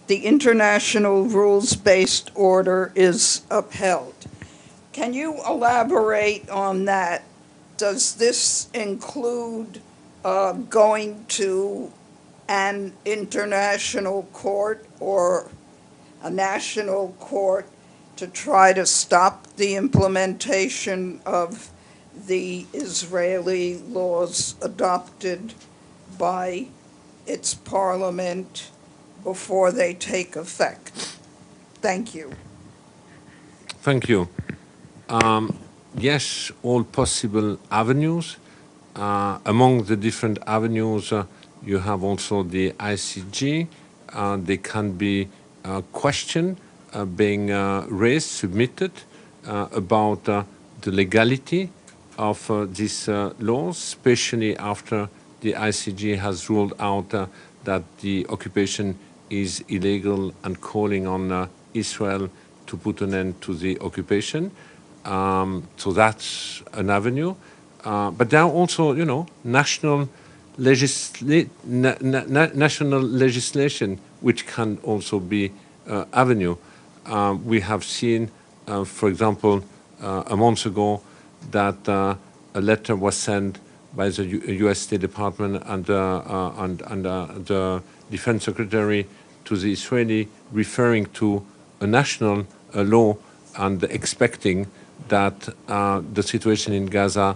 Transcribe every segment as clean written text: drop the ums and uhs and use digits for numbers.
the international rules-based order is upheld. Can you elaborate on that? Does this include going to an international court or a national court to try to stop the implementation of the Israeli laws adopted by its parliament before they take effect? Thank you. Thank you. Yes, all possible avenues. Among the different avenues, you have also the ICG. There can be a question being raised, submitted about the legality of these laws, especially after the ICG has ruled out that the occupation is illegal and calling on Israel to put an end to the occupation. So that's an avenue. But there are also, national legislation which can also be avenue. We have seen, for example, a month ago that a letter was sent by the U.S. State Department and the Defense Secretary to the Israeli, referring to a national law and expecting that the situation in Gaza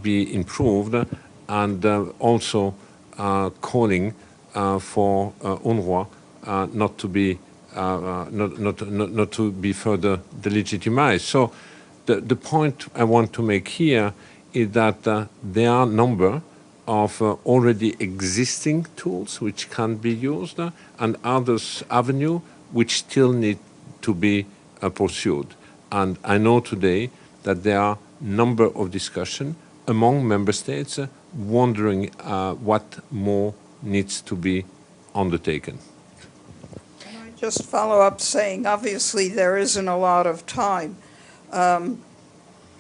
be improved, and also calling for UNRWA not to be further delegitimized. So the point I want to make here is that there are a number of already existing tools which can be used and others avenue which still need to be pursued. And I know today that there are a number of discussions among member states wondering what more needs to be undertaken. Can I just follow up saying, obviously there isn't a lot of time.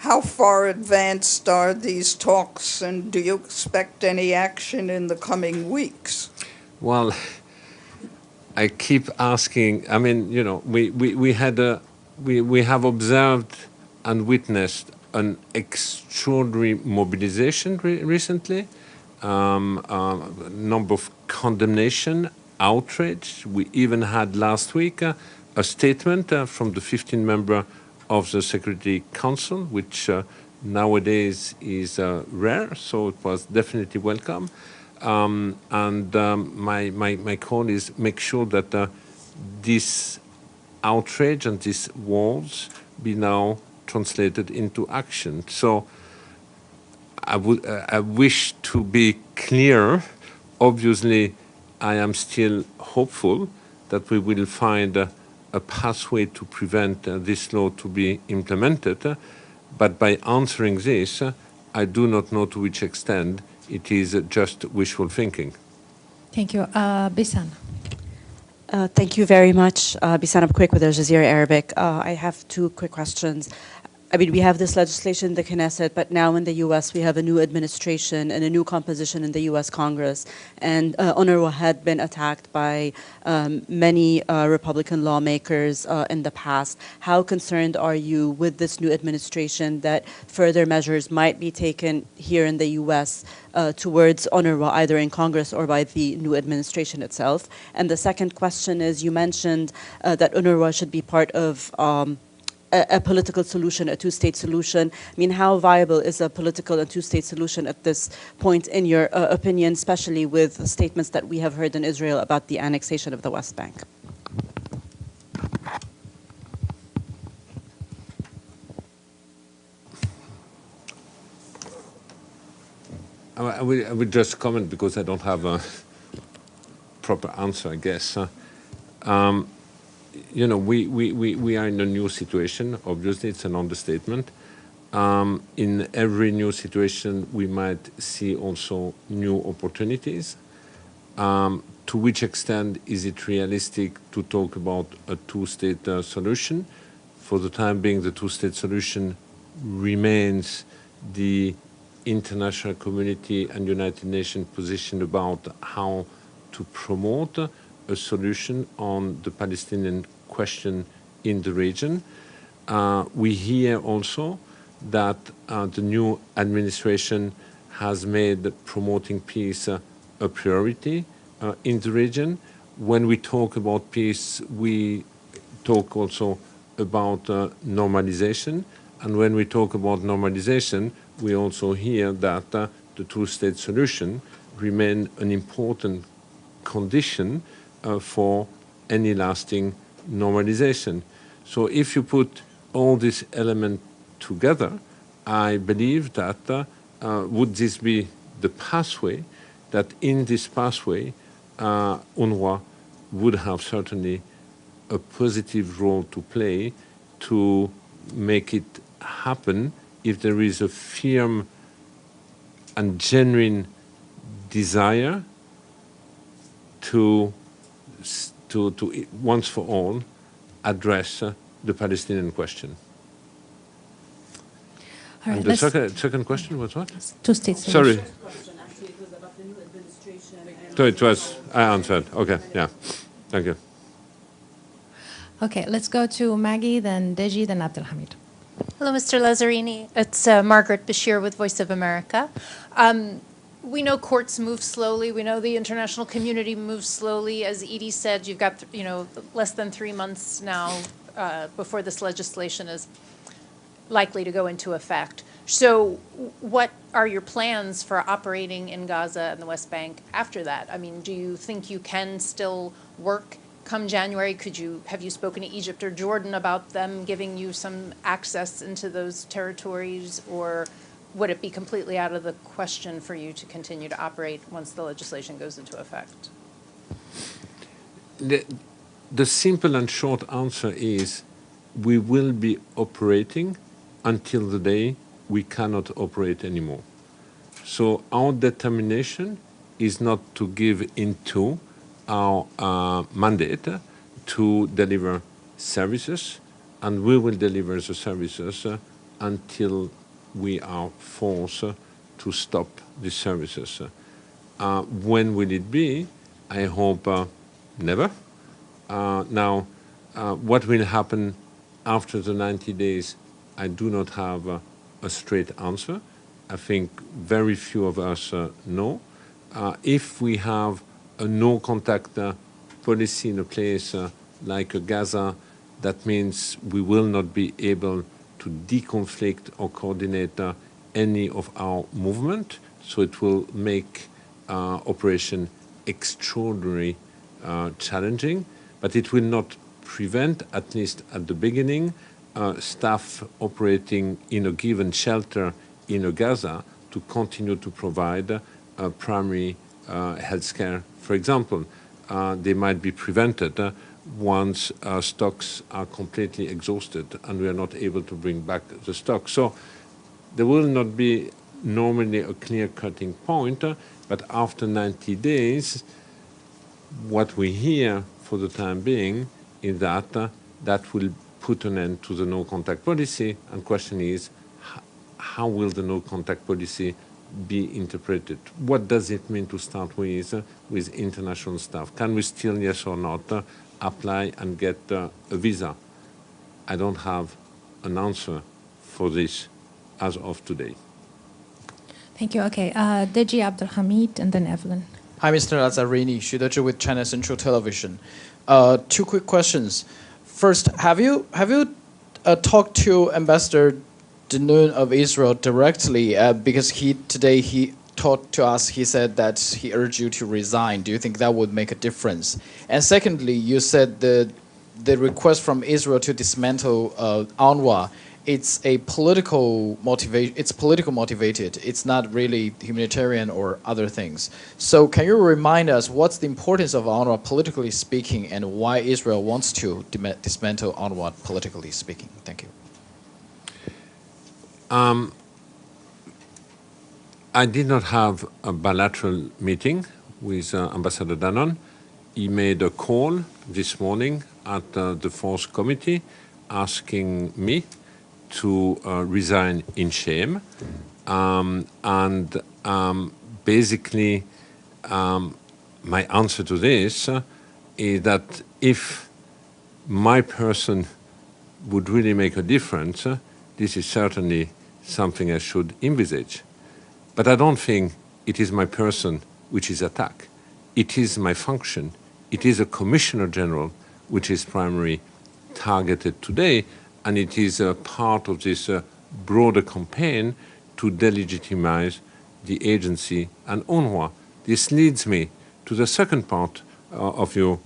How far advanced are these talks, and do you expect any action in the coming weeks? Well, I keep asking. I mean, we have observed and witnessed an extraordinary mobilization recently, number of condemnation, outrage. We even had last week a statement from the 15 member of the Security Council, which nowadays is rare, so it was definitely welcome. My call is make sure that this outrage and these walls be now translated into action. So I wish to be clear. Obviously, I am still hopeful that we will find a pathway to prevent this law to be implemented. But by answering this, I do not know to which extent it is just wishful thinking. Thank you. Bisan. Thank you very much. Bisan Abquick with Al Jazeera Arabic. I have two quick questions. I mean, we have this legislation in the Knesset, but now in the U.S. we have a new administration and a new composition in the U.S. Congress. And UNRWA had been attacked by many Republican lawmakers in the past. How concerned are you with this new administration that further measures might be taken here in the U.S. Towards UNRWA, either in Congress or by the new administration itself? And the second question is, you mentioned that UNRWA should be part of a political solution, a two-state solution. I mean, how viable is a political and two-state solution at this point, in your opinion, especially with statements that we have heard in Israel about the annexation of the West Bank? I will just comment because I don't have a proper answer, I guess. We are in a new situation. Obviously, it's an understatement. In every new situation, we might see also new opportunities. To which extent is it realistic to talk about a two-state solution? For the time being, the two-state solution remains the international community and United Nations position about how to promote a solution on the Palestinian question in the region. We hear also that the new administration has made promoting peace a priority in the region. When we talk about peace, we talk also about normalization. And when we talk about normalization, we also hear that the two-state solution remains an important condition for any lasting normalization. So if you put all these elements together, I believe that would this be the pathway, that in this pathway, UNRWA would have certainly a positive role to play to make it happen if there is a firm and genuine desire to once for all address the Palestinian question. All right, And the second question was what? Two-state solution. Sorry. Question actually was about the new administration. So it was, I answered. Okay, yeah. Thank you. Okay, let's go to Maggie, then Deji, then Abdelhamid. Hello, Mr. Lazzarini. It's Margaret Bashir with Voice of America. We know courts move slowly. We know the international community moves slowly. As Edie said, you've got less than 3 months now before this legislation is likely to go into effect. So what are your plans for operating in Gaza and the West Bank after that? I mean, do you think you can still work come January? Have you spoken to Egypt or Jordan about them giving you some access into those territories, or would it be completely out of the question for you to continue to operate once the legislation goes into effect? The simple and short answer is we will be operating until the day we cannot operate anymore. So our determination is not to give into our mandate to deliver services, and we will deliver the services until we are forced to stop the services. When will it be? I hope never. Now, what will happen after the 90 days, I do not have a straight answer. I think very few of us know. If we have a no-contact policy in a place like Gaza, that means we will not be able to deconflict or coordinate any of our movement. So it will make operation extraordinarily challenging, but it will not prevent, at least at the beginning, staff operating in a given shelter in Gaza to continue to provide primary health care. For example, they might be prevented once stocks are completely exhausted and we are not able to bring back the stock. So there will not be normally a clear-cutting point, but after 90 days, what we hear for the time being is that that will put an end to the no-contact policy, and question is, how will the no-contact policy be interpreted? What does it mean to start with international staff? Can we still, yes or not, apply and get a visa? I don't have an answer for this as of today. Thank you. Okay, Deji, Abdelhamid, and then Evelyn. Hi, Mr. Lazzarini, Xu with China Central Television. 2 quick questions. First, have you talked to Ambassador Danoon of Israel directly? Because today he talked to us, he said that he urged you to resign. Do you think that would make a difference? And secondly, you said the request from Israel to dismantle UNRWA, it's a political motivation. It's political motivated. It's not really humanitarian or other things. So can you remind us what's the importance of UNRWA politically speaking, and why Israel wants to dismantle UNRWA politically speaking? Thank you. I did not have a bilateral meeting with Ambassador Danon. He made a call this morning at the Force Committee asking me to resign in shame. Basically, my answer to this is that if my person would really make a difference, this is certainly something I should envisage. But I don't think it is my person which is attacked. It is my function. It is a Commissioner General which is primarily targeted today, and it is a part of this broader campaign to delegitimize the agency and UNRWA. This leads me to the second part of your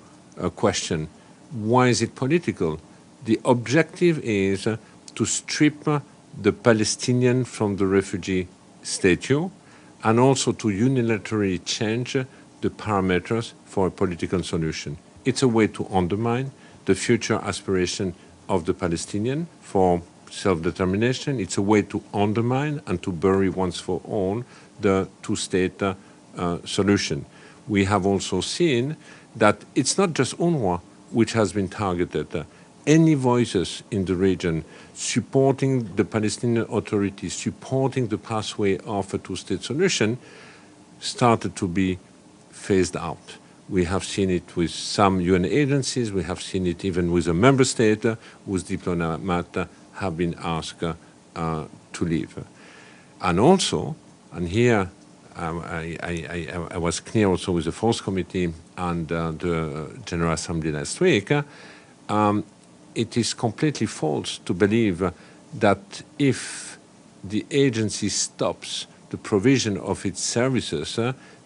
question. Why is it political? The objective is to strip the Palestinian from the refugee status and also to unilaterally change the parameters for a political solution. It's a way to undermine the future aspiration of the Palestinian for self-determination. It's a way to undermine and to bury once for all the two-state solution. We have also seen that it's not just UNRWA which has been targeted. Any voices in the region supporting the Palestinian Authority, supporting the pathway of a two-state solution, started to be phased out. We have seen it with some UN agencies. We have seen it even with a member state whose diplomats have been asked to leave. And also, and here I was clear also with the Force Committee and the General Assembly last week, it is completely false to believe that if the agency stops the provision of its services,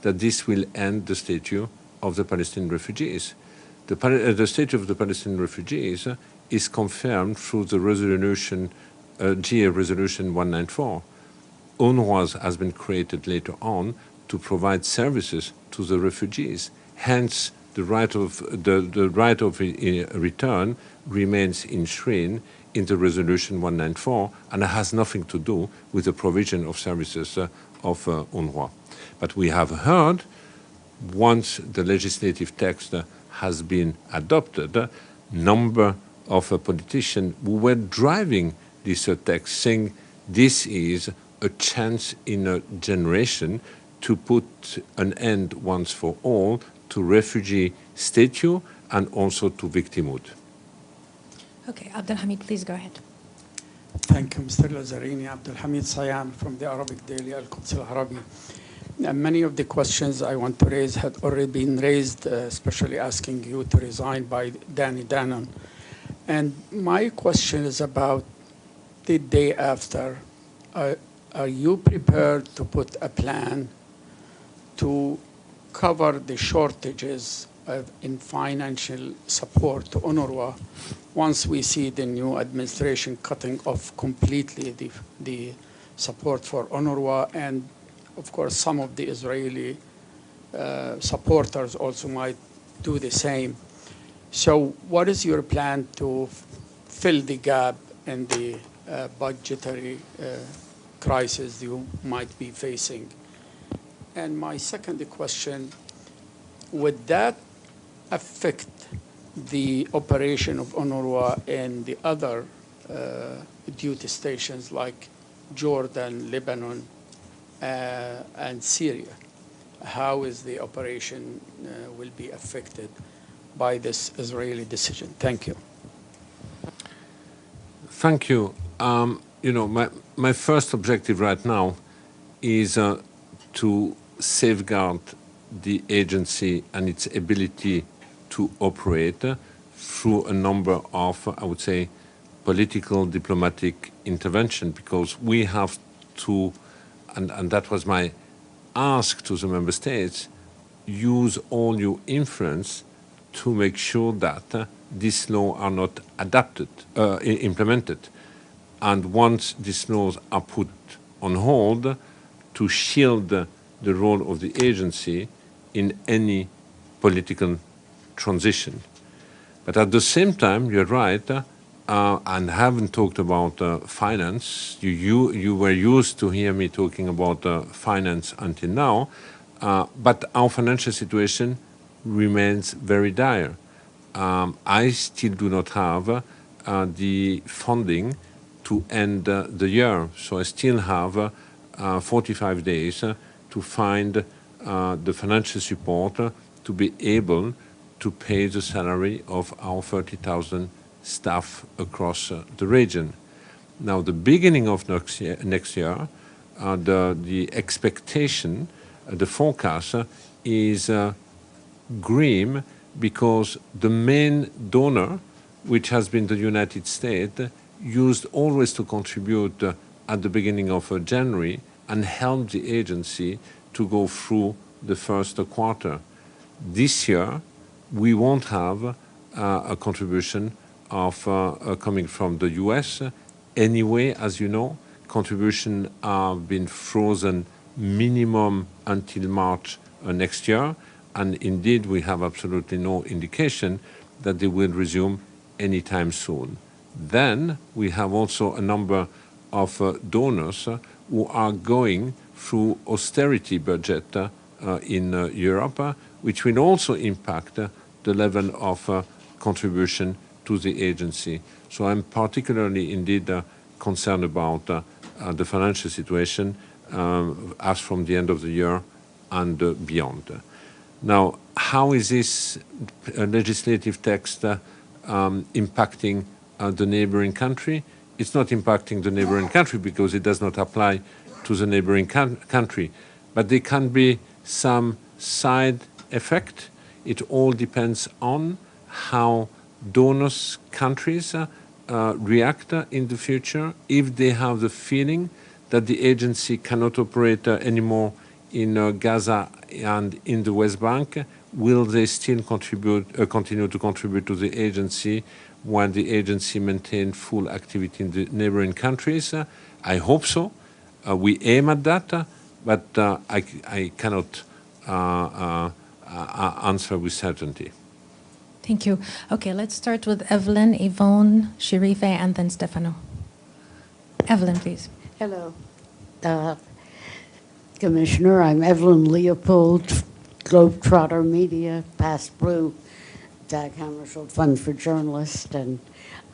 that this will end the status of the Palestinian refugees. The status of the Palestinian refugees is confirmed through the resolution, GA Resolution 194. UNRWA has been created later on to provide services to the refugees. Hence, the right of return remains enshrined in the Resolution 194, and it has nothing to do with the provision of services of UNRWA. But we have heard, once the legislative text has been adopted, number of politicians who were driving this text, saying this is a chance in a generation to put an end once for all to refugee status and also to victimhood. Okay, Abdelhamid, please go ahead. Thank you, Mr. Lazzarini. Abdelhamid Sayan from the Arabic Daily Al-Quds Al-Arabi. Many of the questions I want to raise had already been raised, especially asking you to resign by Danny Danon. And my question is about the day after. Are you prepared to put a plan to cover the shortages in financial support to UNRWA once we see the new administration cutting off completely the support for UNRWA, and of course some of the Israeli supporters also might do the same. So what is your plan to fill the gap in the budgetary crisis you might be facing? And my second question, would that affect the operation of UNRWA in the other duty stations like Jordan, Lebanon, and Syria? How is the operation will be affected by this Israeli decision? Thank you. Thank you. You know, my first objective right now is to safeguard the agency and its ability to operate through a number of, I would say, political, diplomatic intervention, because we have to, and that was my ask to the member states, use all your influence to make sure that these laws are not implemented. And once these laws are put on hold, to shield the role of the agency in any political transition. But at the same time, you're right, and haven't talked about finance. You were used to hear me talking about finance until now, but our financial situation remains very dire. I still do not have the funding to end the year, so I still have 45 days to find the financial support to be able to pay the salary of our 30,000 staff across the region. Now, the beginning of next year, the expectation, the forecast is grim because the main donor, which has been the United States, used always to contribute at the beginning of January and help the agency to go through the first quarter. This year, we won't have a contribution of coming from the US. Anyway, as you know, contributions have been frozen minimum until March next year, and indeed we have absolutely no indication that they will resume anytime soon. Then we have also a number of donors who are going through austerity budget in Europe, which will also impact the level of contribution to the agency. So I'm particularly indeed concerned about the financial situation as from the end of the year and beyond. Now, how is this legislative text impacting the neighboring country? It's not impacting the neighboring country because it does not apply to the neighboring country, but there can be some side effect. It all depends on how donors countries react in the future. If they have the feeling that the agency cannot operate anymore in Gaza and in the West Bank, will they still continue to contribute to the agency while the agency maintains full activity in the neighboring countries? I hope so. We aim at that, but I cannot answer with certainty. Thank you. Okay, let's start with Evelyn, Yvonne, Sharife, and then Stefano. Evelyn, please. Hello. Commissioner, I'm Evelyn Leopold, Globetrotter Media, Past Blue, Dag Hammarskjöld Fund for Journalists, and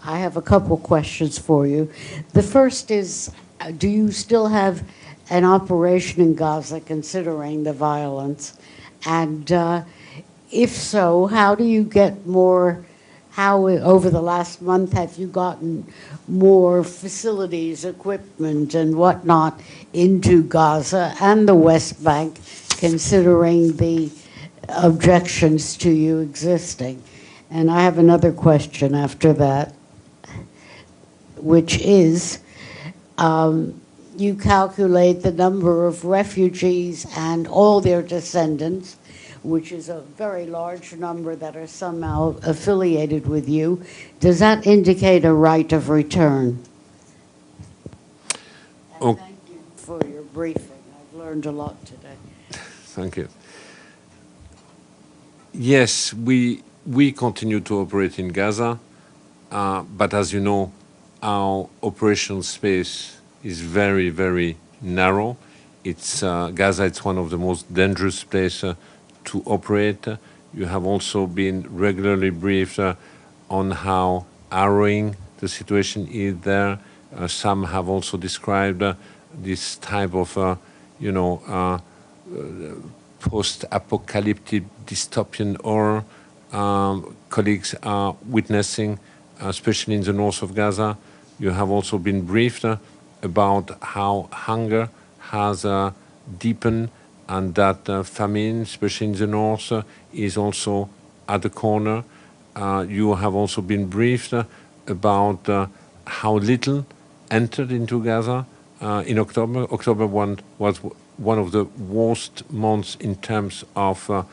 I have a couple questions for you. The first is, do you still have an operation in Gaza considering the violence? And if so, how do you get more, how over the last month have you gotten more facilities, equipment, and whatnot into Gaza and the West Bank, considering the objections to you existing? And I have another question after that, which is, you calculate the number of refugees and all their descendants, which is a very large number that are somehow affiliated with you. Does that indicate a right of return? And thank you for your briefing. I've learned a lot today. Thank you. Yes, we continue to operate in Gaza, but as you know, our operational space is very, very narrow. It's Gaza. It's one of the most dangerous places to operate. You have also been regularly briefed on how harrowing the situation is there. Some have also described this type of, post-apocalyptic dystopian horror colleagues are witnessing, especially in the north of Gaza. You have also been briefed about how hunger has deepened and that famine, especially in the north, is also at the corner. You have also been briefed about how little entered into Gaza in October. October was one of the worst months in terms of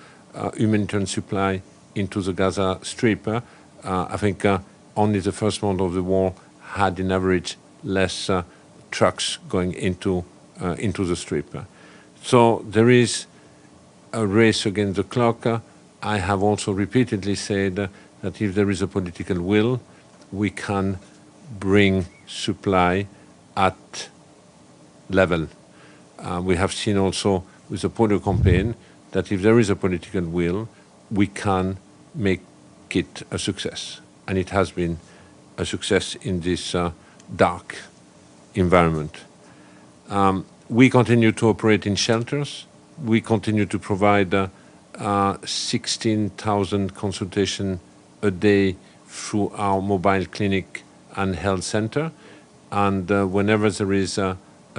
humanitarian supply into the Gaza Strip. I think only the first month of the war had, in average, less trucks going into the Strip. So there is a race against the clock. I have also repeatedly said that if there is a political will, we can bring supply at level. We have seen also with the polio campaign that if there is a political will, we can make it a success. And it has been a success in this dark environment. We continue to operate in shelters. We continue to provide 16,000 consultations a day through our mobile clinic and health center. And whenever there is a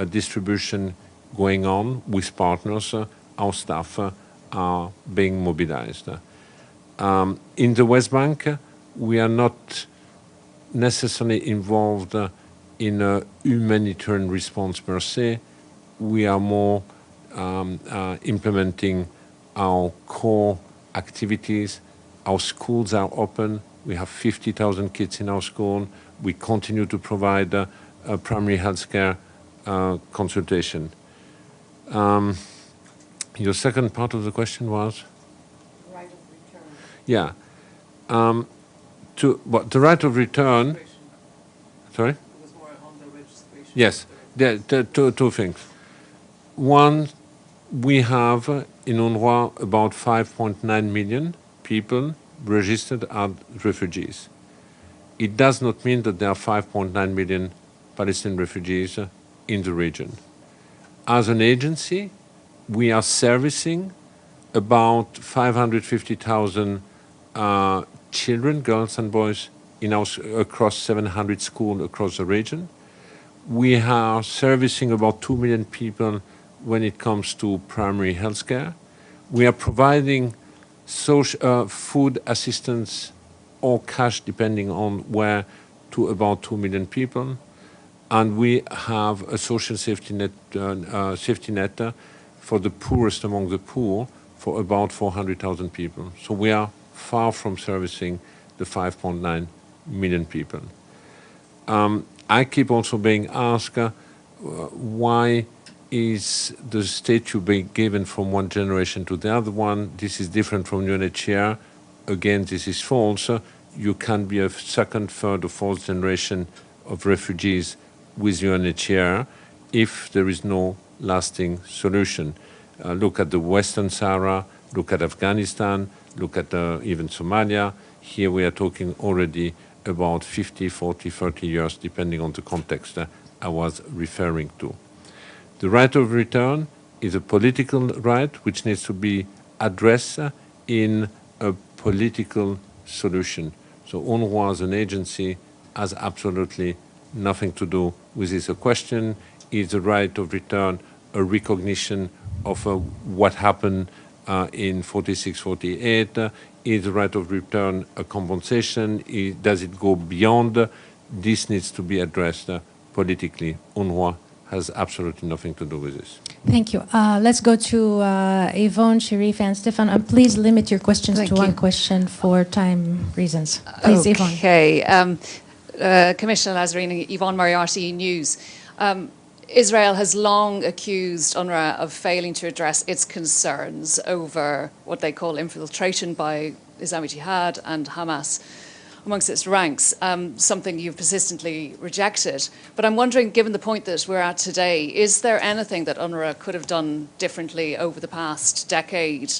distribution going on with partners, our staff are being mobilized. In the West Bank, we are not necessarily involved in a humanitarian response per se. We are more implementing our core activities. Our schools are open. We have 50,000 kids in our school. We continue to provide primary health care consultation. Your second part of the question was? Right of return. Yeah. The right of return. Sorry? It was more on the registration. Yes. There are two things. One, we have in UNRWA about 5.9 million people registered as refugees. It does not mean that there are 5.9 million Palestinian refugees in the region. As an agency, we are servicing about 550,000 children, girls and boys, across 700 schools across the region. We are servicing about 2 million people when it comes to primary health care. We are providing food assistance or cash, depending on where, to about 2 million people. And we have a social safety net for the poorest among the poor for about 400,000 people. So we are far from servicing the 5.9 million people. I keep also being asked, why is the statute being given from one generation to the other one? This is different from UNHCR. Again, this is false. You can be a second, third, or fourth generation of refugees with UNHCR if there is no lasting solution. Look at the Western Sahara, look at Afghanistan, look at even Somalia. Here we are talking already about 50, 40, 30 years, depending on the context I was referring to. The right of return is a political right which needs to be addressed in a political solution. So UNRWA as an agency has absolutely nothing to do with this. A question is the right of return a recognition of what happened in 46, 48? Is the right of return a compensation? Does it go beyond? This needs to be addressed politically. UNRWA has absolutely nothing to do with this. Thank you. Let's go to Yvonne, Sharif, and Stefan. Please limit your questions to one question for time reasons. Please, Yvonne. Okay. Commissioner Lazzarini, Yvonne Moriarty, News. Israel has long accused UNRWA of failing to address its concerns over what they call infiltration by Islamic Jihad and Hamas amongst its ranks, something you've persistently rejected. But I'm wondering, given the point that we're at today, is there anything that UNRWA could have done differently over the past decade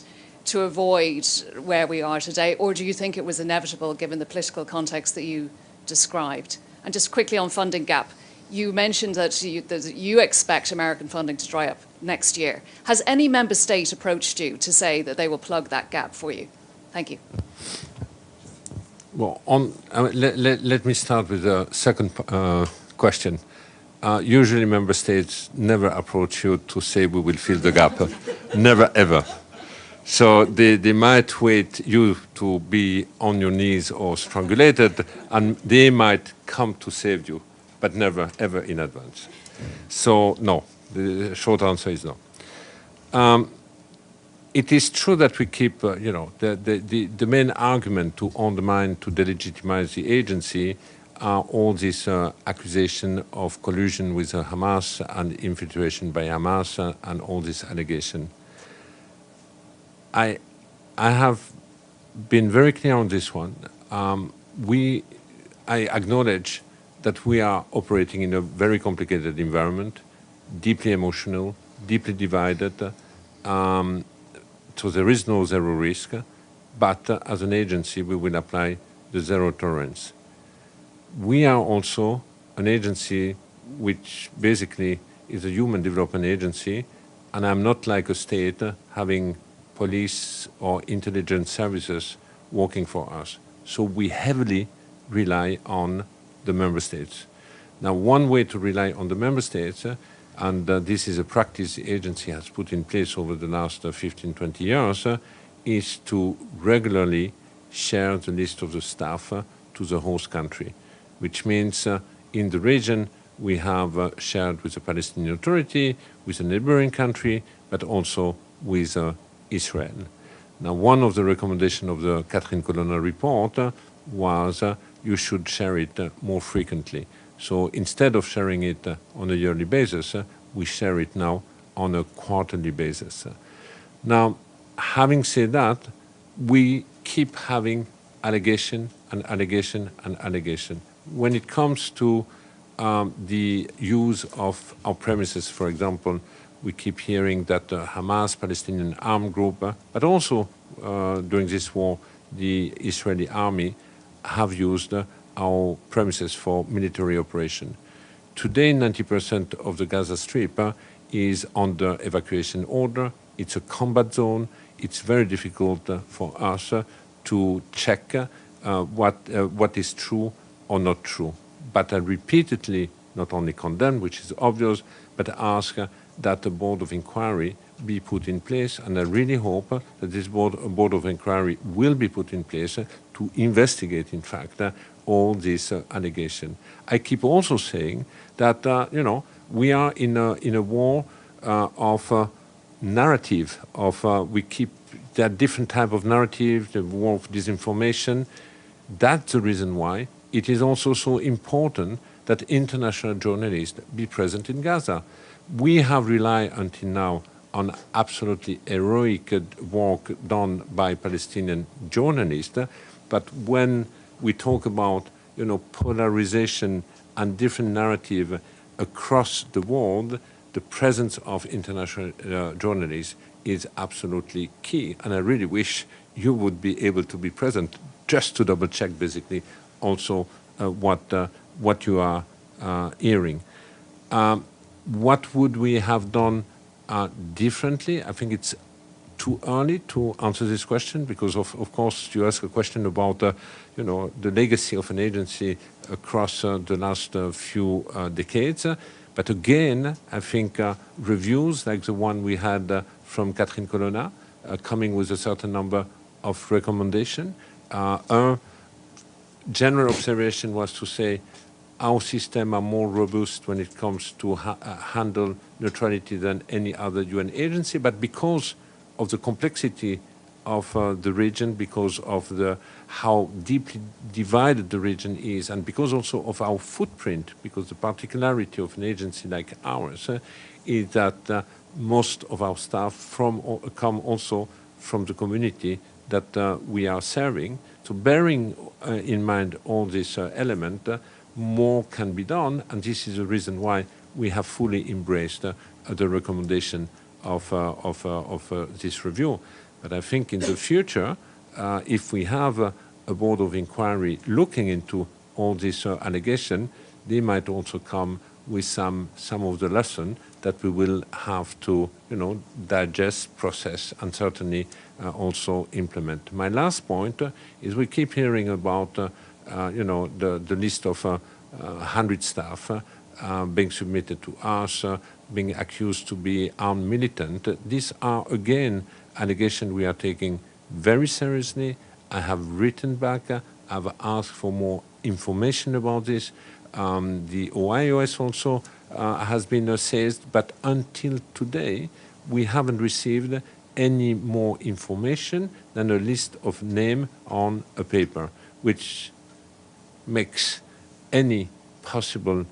to avoid where we are today? Or do you think it was inevitable given the political context that you described? And just quickly on funding gap, you mentioned that you expect American funding to dry up next year. Has any member state approached you to say that they will plug that gap for you? Thank you. Well, let me start with the second question. Usually member states never approach you to say we will fill the gap. Never, ever. So they might wait you to be on your knees or strangulated, and they might come to save you, but never, ever in advance. So, no. The short answer is no. It is true that we keep, the main argument to undermine, to delegitimize the agency are all these accusations of collusion with Hamas and infiltration by Hamas and all these allegations. I have been very clear on this one. I acknowledge that we are operating in a very complicated environment, deeply emotional, deeply divided. So there is no zero risk, but as an agency, we will apply the zero tolerance. We are also an agency which basically is a human development agency, and I'm not like a state having police or intelligence services working for us. So we heavily rely on the member states. Now, one way to rely on the member states, and this is a practice the agency has put in place over the last 15, 20 years, is to regularly share the list of the staff to the host country, which means in the region we have shared with the Palestinian Authority, with a neighboring country, but also with Israel. Now, one of the recommendations of the Catherine Colonna report was you should share it more frequently. So instead of sharing it on a yearly basis, we share it now on a quarterly basis. Now, having said that, we keep having allegation and allegation and allegation. When it comes to the use of our premises, for example, we keep hearing that the Hamas, Palestinian armed group, but also during this war, the Israeli army have used our premises for military operation. Today, 90% of the Gaza Strip is under evacuation order. It's a combat zone. It's very difficult for us to check what is true or not true. But I repeatedly not only condemn, which is obvious, but ask that a board of inquiry be put in place, and I really hope that this board of inquiry will be put in place to investigate, in fact, all these allegations. I keep also saying that we are in a war of narrative. There are different type of narrative, the war of disinformation. That's the reason why it is also so important that international journalists be present in Gaza. We have relied until now on absolutely heroic work done by Palestinian journalists, but when we talk about polarization and different narrative across the world, the presence of international journalists is absolutely key. And I really wish you would be able to be present just to double check basically also what you are hearing. What would we have done differently? I think it's too early to answer this question because, of course, you ask a question about the legacy of an agency across the last few decades. But again, I think reviews like the one we had from Catherine Colonna, coming with a certain number of recommendations. Our general observation was to say our systems are more robust when it comes to handle neutrality than any other UN agency, but because of the complexity of the region, because of how deeply divided the region is, and because also of our footprint, because the particularity of an agency like ours is that most of our staff come also from the community that we are serving. So bearing in mind all this element, more can be done, and this is the reason why we have fully embraced the recommendation of this review. But I think in the future, if we have a board of inquiry looking into all these allegations, they might also come with some of the lessons that we will have to digest, process, and certainly also implement. My last point is we keep hearing about the list of 100 staff being submitted to us, being accused to be armed militant. These are, again, allegations we are taking very seriously. I have written back. I've asked for more information about this. The OIOS also has been assessed, but until today, we haven't received any more information than a list of names on a paper, which makes any possible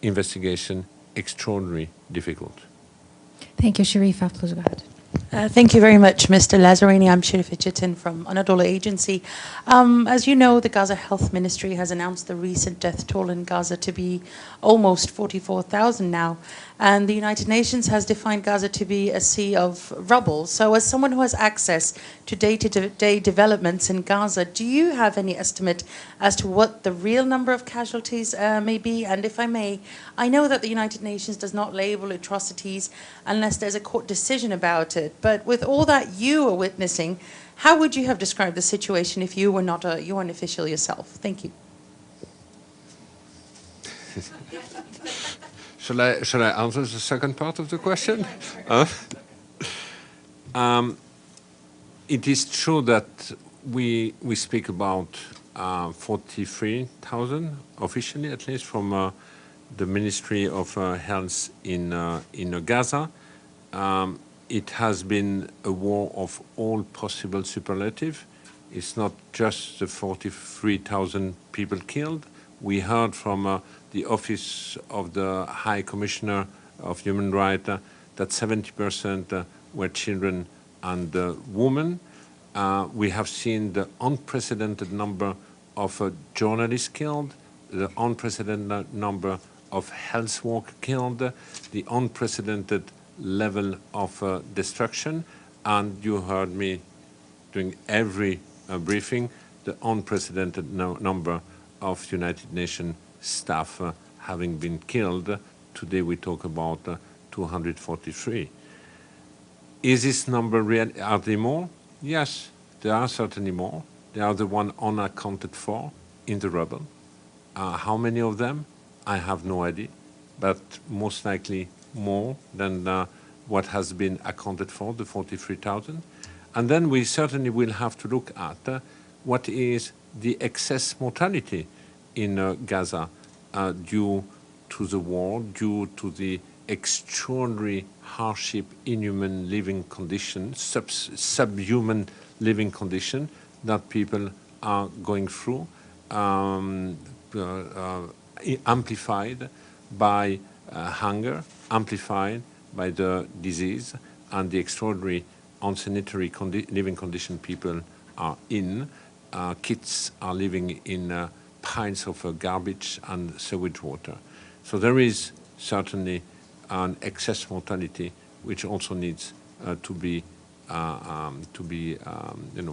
investigation extraordinarily difficult. Thank you, Sharifa. Please go ahead. Thank you very much, Mr. Lazzarini. I'm Sharifa Chitin from Anadolu Agency. As you know, the Gaza Health Ministry has announced the recent death toll in Gaza to be almost 44,000 now. And the United Nations has defined Gaza to be a sea of rubble. So as someone who has access to day-to-day developments in Gaza, do you have any estimate as to what the real number of casualties may be? And if I may, I know that the United Nations does not label atrocities unless there's a court decision about it. but with all that you are witnessing, how would you have described the situation if you were not a UN official yourself? Thank you. Shall I answer the second part of the question? It is true that we speak about 43,000 officially, at least from the Ministry of Health in Gaza. It has been a war of all possible superlative. It's not just the 43,000 people killed. We heard from the Office of the High Commissioner of Human Rights that 70% were children and women. We have seen the unprecedented number of journalists killed, the unprecedented number of health workers killed, the unprecedented level of destruction, and you heard me during every briefing, the unprecedented number of United Nations staff having been killed. Today we talk about 243. Is this number real? Are there more? Yes, there are certainly more. They are the one unaccounted for in the rubble. How many of them? I have no idea, but most likely more than what has been accounted for, the 43,000. And then we certainly will have to look at what is the excess mortality in Gaza due to the war, due to the extraordinary hardship, inhuman living conditions, subhuman living conditions that people are going through, amplified by hunger, amplified by the disease, and the extraordinary unsanitary living condition people are in. Kids are living in piles of garbage and sewage water. So there is certainly an excess mortality which also needs to be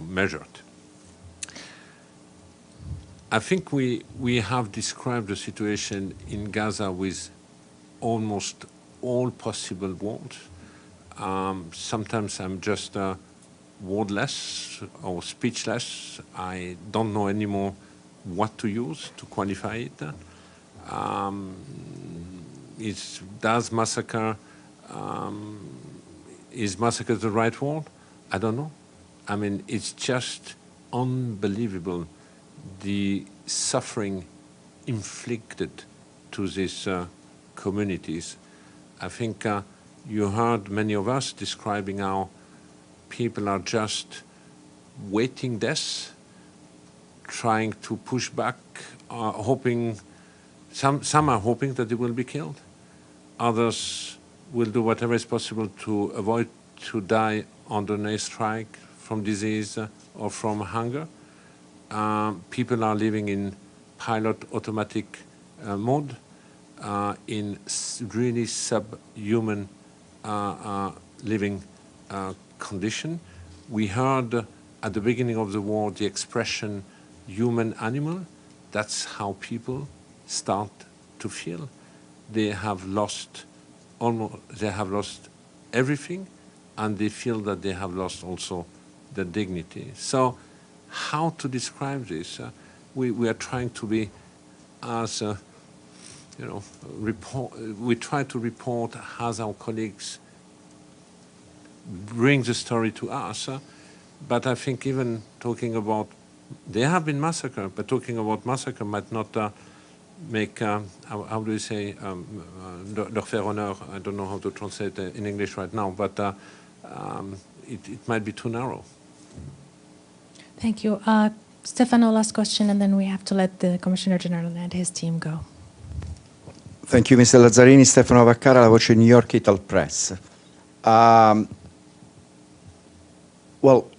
measured. I think we have described the situation in Gaza with almost all possible words. Sometimes I'm just wordless or speechless. I don't know anymore what to use to qualify it. Is massacre the right word? I don't know. I mean, it's just unbelievable, the suffering inflicted to these communities. I think you heard many of us describing how people are just waiting death, trying to push back, hoping. Some are hoping that they will be killed. Others will do whatever is possible to avoid to die under an airstrike from disease or from hunger. People are living in pilot automatic mode, in really subhuman living condition. We heard at the beginning of the war the expression human animal. That's how people start to feel. They have lost everything, and they feel that they have lost also their dignity. So how to describe this? We are trying to be as we try to report as our colleagues bring the story to us, but I think even talking about, they have been massacred, but talking about massacre might not make, how do you say, leur faire honneur. I don't know how to translate in English right now, but it might be too narrow. Thank you. Stefano, last question, and then we have to let the Commissioner General and his team go. Thank you, Mr. Lazzarini. Stefano Vaccara, La Voce New York Ital Press. Well,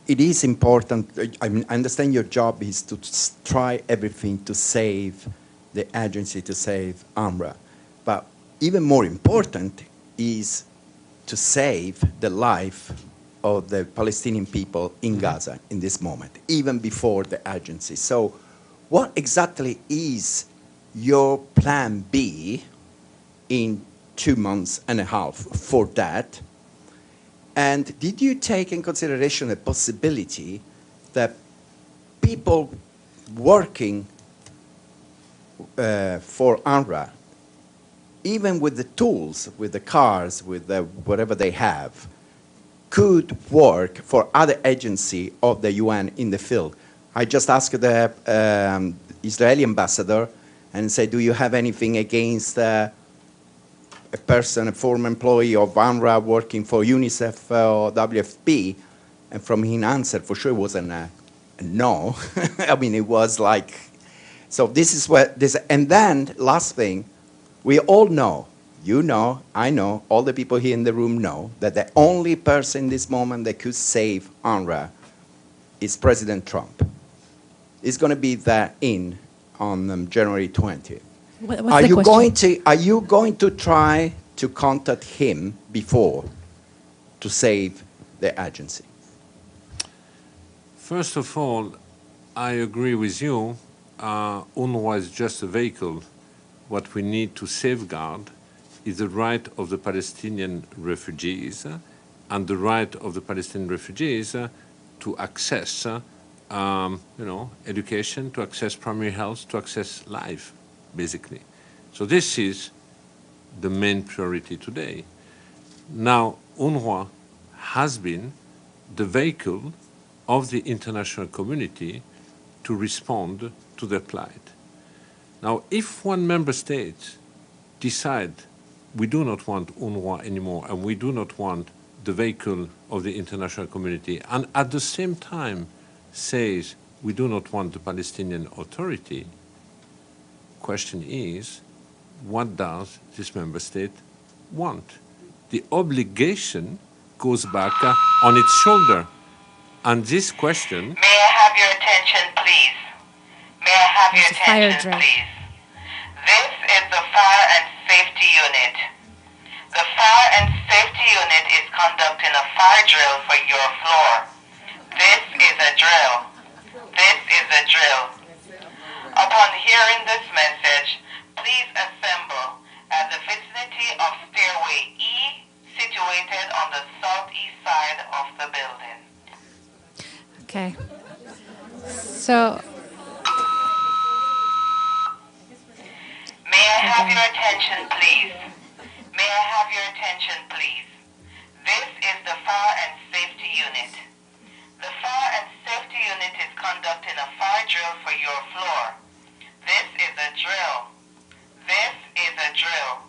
it is important. I mean, I understand your job is to try everything to save the agency, to save UNRWA. But even more important is to save the life of the Palestinian people in Gaza in this moment, even before the agency. So what exactly is your plan B in 2.5 months for that? And did you take in consideration the possibility that people working for UNRWA, even with the tools, with the cars, with the whatever they have, could work for other agency of the UN in the field? I just asked the Israeli ambassador and said, do you have anything against a person, a former employee of UNRWA working for UNICEF or WFP? And from his answer, for sure, it wasn't a no. I mean, it was like, so this is what this, and then last thing, we all know, you know, I know, all the people here in the room know that the only person in this moment that could save UNRWA is President Trump. He's going to be there on January 20th. Are you going to try to contact him before to save the agency? First of all, I agree with you. UNRWA is just a vehicle. What we need to safeguard is the right of the Palestinian refugees and the right of the Palestinian refugees to access, education, to access primary health, to access life, basically. So this is the main priority today. Now, UNRWA has been the vehicle of the international community to respond to their plight. Now, if one member state decides we do not want UNRWA anymore and we do not want the vehicle of the international community, and at the same time says we do not want the Palestinian Authority, question is, what does this member state want? The obligation goes back on its shoulder. And this question... May I have your attention, please? May I have your attention, please? This is the Fire and Safety Unit. The Fire and Safety Unit is conducting a fire drill for your floor. This is a drill. This is a drill. Upon hearing this message, please assemble at the vicinity of stairway E, situated on the southeast side of the building. Okay. So... May I have your attention, please? May I have your attention, please? This is the Fire and Safety Unit. The Fire and Safety Unit is conducting a fire drill for your floor. This is a drill. This is a drill.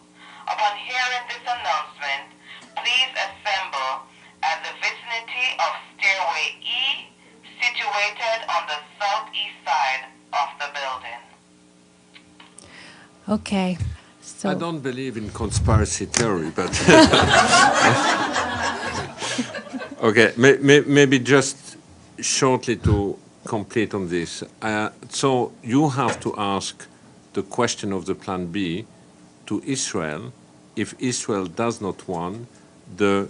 Upon hearing this announcement, please assemble at the vicinity of stairway E, situated on the southeast side of the building. Okay. So I don't believe in conspiracy theory, but... Okay, maybe just shortly to complete on this. So you have to ask the question of the Plan B to Israel if Israel does not want the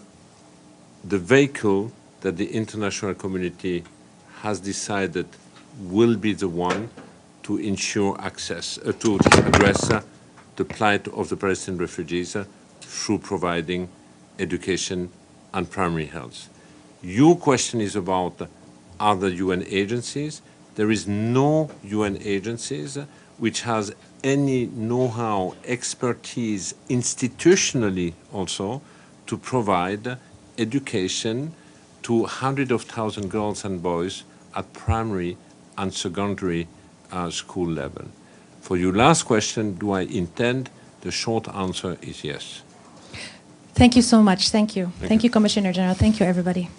vehicle that the international community has decided will be the one to ensure access, to address the plight of the Palestinian refugees through providing education and primary health. Your question is about other UN agencies. There is no UN agencies which has any know-how, expertise, institutionally also, to provide education to hundreds of thousands of girls and boys at primary and secondary school level. For your last question, do I intend? The short answer is yes. thank you so much. Thank you. Thank you, Commissioner General. Thank you, everybody.